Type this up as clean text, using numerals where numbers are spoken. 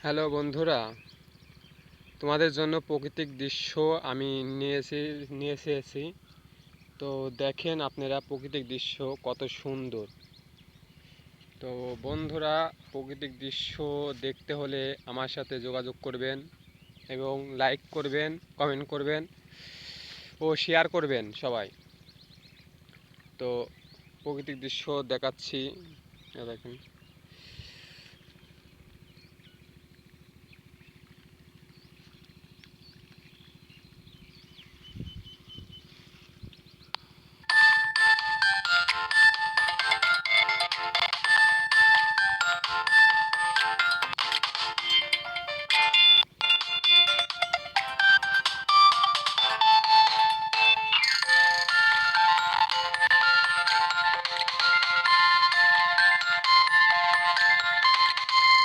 Hello বন্ধুরা, তোমাদের জন্য প্রাকৃতিক দৃশ্য আমি নিয়ে এসেছি। তো দেখেন আপনারা প্রাকৃতিক দৃশ্য কত সুন্দর। তো বন্ধুরা, প্রাকৃতিক দৃশ্য দেখতে হলে আমার সাথে যোগাযোগ করবেন এবং লাইক করবেন, কমেন্ট করবেন ও শেয়ার করবেন সবাই। তো প্রাকৃতিক দৃশ্য দেখাচ্ছি, দেখেন।